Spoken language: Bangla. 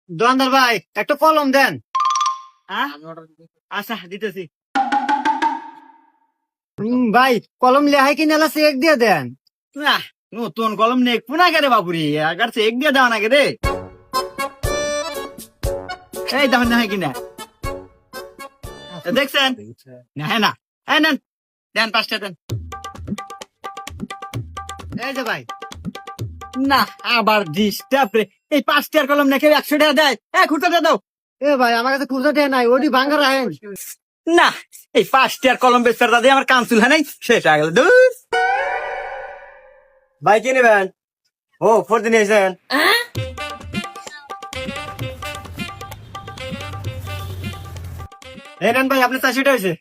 দোকানদার ভাই একটা কলম দেন। আচ্ছা দিতেছি। ভাই কলম লেহাই কিনে এলা চেক দিয়ে দেন। নতুন কলম নেই কোনা কে বাপুরি আগার চেক দিয়ে দাও না কে রে। এই দেখেন না কিনা দেখছেন না? হ্যাঁ না, হ্যাঁ নেন, দেন 5টা দেন। এই যে ভাই না আবার ডিস্টার্ব রে। এই 5টার কলম না কেউ 100 টাকা দেয়? খুঁড়তে দাও। এ ভাই আমার কাছে খুচরা টেয়া নাই, ওটি ভাঙ্গা রাখেন। না এই 5টার কলম বেচার দাদি আমার কাউন্সিল হয় নাই, শেষ হয়ে গেল। ভাই কি নেবেন? ও ফোর দিন এসেছেন। এই নেন ভাই আপনি 400 হয়েছে।